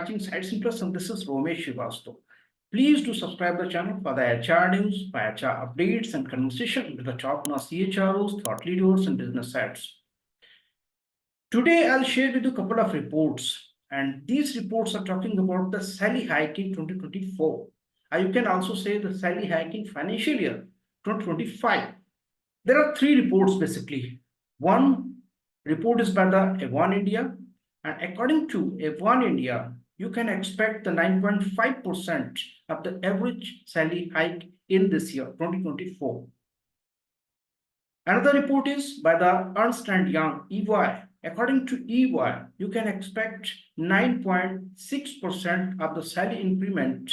watching SightsIn Plus, and this is Romesh Srivastav. Please do subscribe the channel for the HR news, for HR updates and conversation with the top-notch CHROs, thought leaders, and business heads. Today, I'll share with you a couple of reports, and these reports are talking about the salary hike in 2024. You can also say the salary hike in financial year 2025. There are three reports basically. One report is by the Aon India, and according to Aon India, you can expect the 9.5% of the average salary hike in this year, 2024. Another report is by the Ernst Young, EY. According to EY, you can expect 9.6% of the salary increment,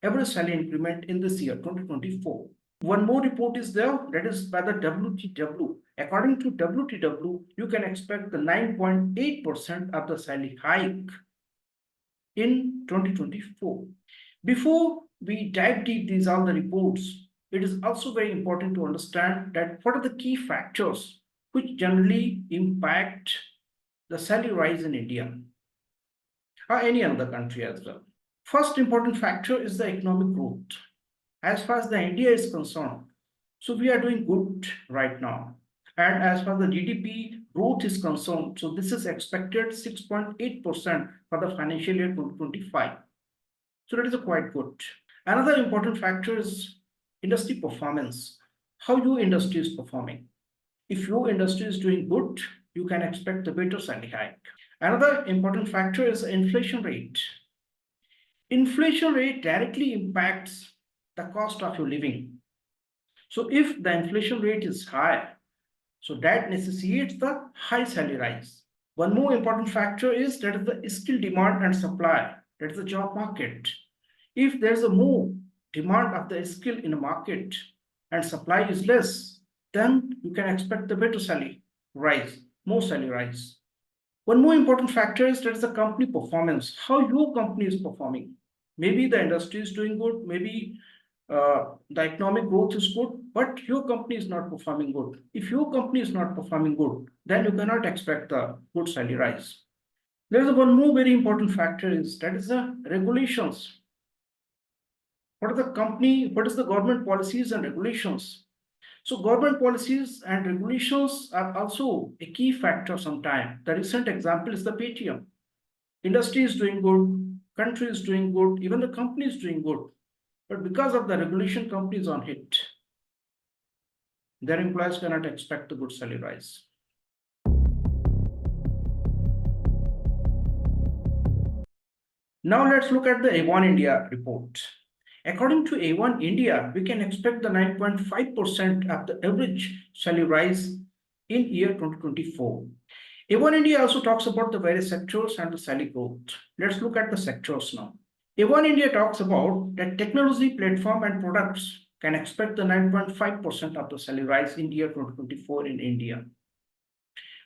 average salary increment in this year, 2024. One more report is there, that is by the WTW. According to WTW, you can expect the 9.8% of the salary hike in 2024. Before we dive deep these are the reports, it is also very important to understand that what are the key factors which generally impact the salary rise in India or any other country as well. First important factor is the economic growth. As far as the India is concerned, so we are doing good right now. And as far as the GDP growth is concerned, so this is expected 6.8% for the financial year 2025. So that is quite good. Another important factor is industry performance. How your industry is performing. If your industry is doing good, you can expect a better salary hike. Another important factor is inflation rate. Inflation rate directly impacts the cost of your living. So if the inflation rate is high, so that necessitates the high salary rise. One more important factor is that is the skill demand and supply, that is the job market. If there's a more demand of the skill in the market and supply is less, then you can expect the better salary rise, more salary rise. One more important factor is that is the company performance, how your company is performing. Maybe the industry is doing good, maybe the economic growth is good, but your company is not performing good. If your company is not performing good, then you cannot expect the good salary rise. There is one more very important factor is that is the regulations. What is the government policies and regulations? So government policies and regulations are also a key factor sometimes. The recent example is the Paytm. Industry is doing good, country is doing good, even the company is doing good. But because of the regulation, company is on hit. Their employees cannot expect a good salary rise. Now let's look at the Aon India report. According to Aon India, we can expect the 9.5% of the average salary rise in year 2024. Aon India also talks about the various sectors and the salary growth. Let's look at the sectors now. Aon India talks about that technology, platform, and products can expect the 9.5% of the salary rise in year 2024 in India.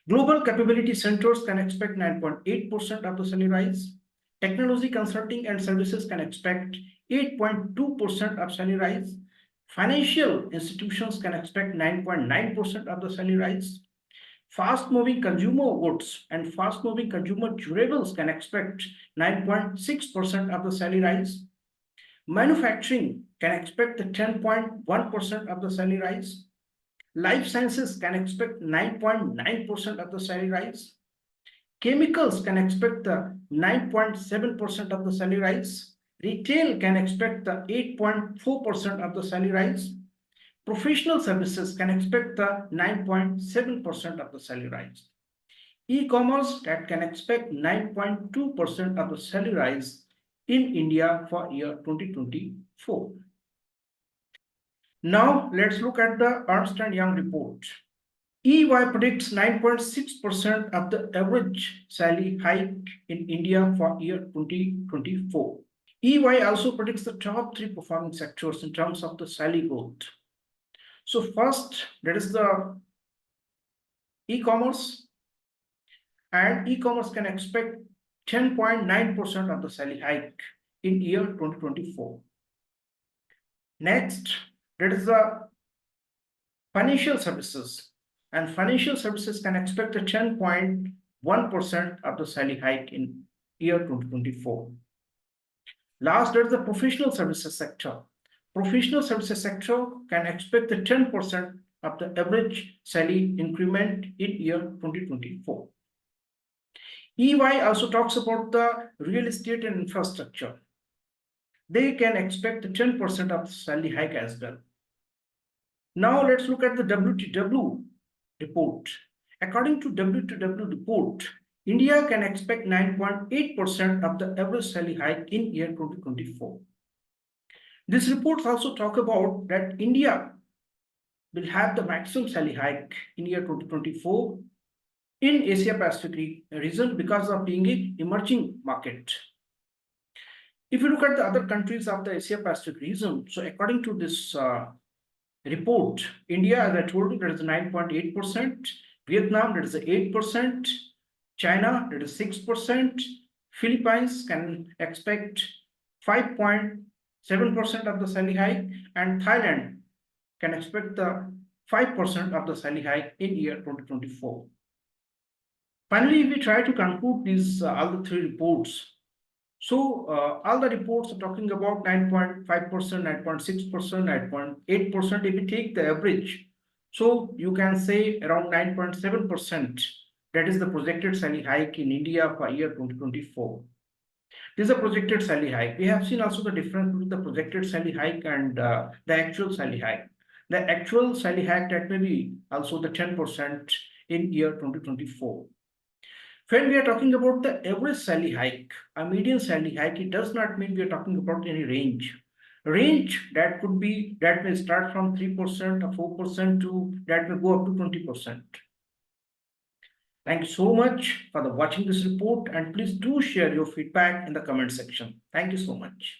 Global capability centers can expect 9.8% of the salary rise. Technology consulting and services can expect 8.2% of salary rise. Financial institutions can expect 9.9% of the salary rise. Fast-moving consumer goods and fast-moving consumer durables can expect 9.6% of the salary rise. Manufacturing can expect 10.1% of the salary rise. Life sciences can expect 9.9% of the salary rise. Chemicals can expect the 9.7% of the salary rise. Retail can expect the 8.4% of the salary rise. Professional services can expect the 9.7% of the salary rise. E-commerce that can expect 9.2% of the salary rise in India for year 2024. Now let's look at the Ernst Young report. EY predicts 9.6% of the average salary hike in India for year 2024. EY also predicts the top 3 performing sectors in terms of the salary growth. So first, that is the e-commerce, and e-commerce can expect 10.9% of the salary hike in year 2024. Next, that is the financial services, and financial services can expect a 10.1% of the salary hike in year 2024. Last, there is the professional services sector. Professional services sector can expect the 10% of the average salary increment in year 2024. EY also talks about the real estate and infrastructure. They can expect the 10% of the salary hike as well. Now let's look at the WTW report. According to WTW report, India can expect 9.8% of the average salary hike in year 2024. This report also talk about that India will have the maximum salary hike in year 2024 in Asia Pacific region because of being an emerging market. If you look at the other countries of the Asia Pacific region, so according to this report, India, as I told you, that is 9.8%, Vietnam, that is 8%, China, that is 6%, Philippines can expect 5.7% of the salary hike, and Thailand can expect the 5% of the salary hike in year 2024. Finally, we try to conclude these all the three reports. So all the reports are talking about 9.5%, 9.6%, 9.8%. If we take the average, so you can say around 9.7%. That is the projected salary hike in India for year 2024. This is a projected salary hike. We have seen also the difference between the projected salary hike and the actual salary hike. The actual salary hike, that may be also the 10% in year 2024. When we are talking about the average salary hike, a median salary hike, it does not mean we are talking about any range. Range that could be, that may start from 3% or 4% to that may go up to 20%. Thank you so much for watching this report, and please do share your feedback in the comment section. Thank you so much.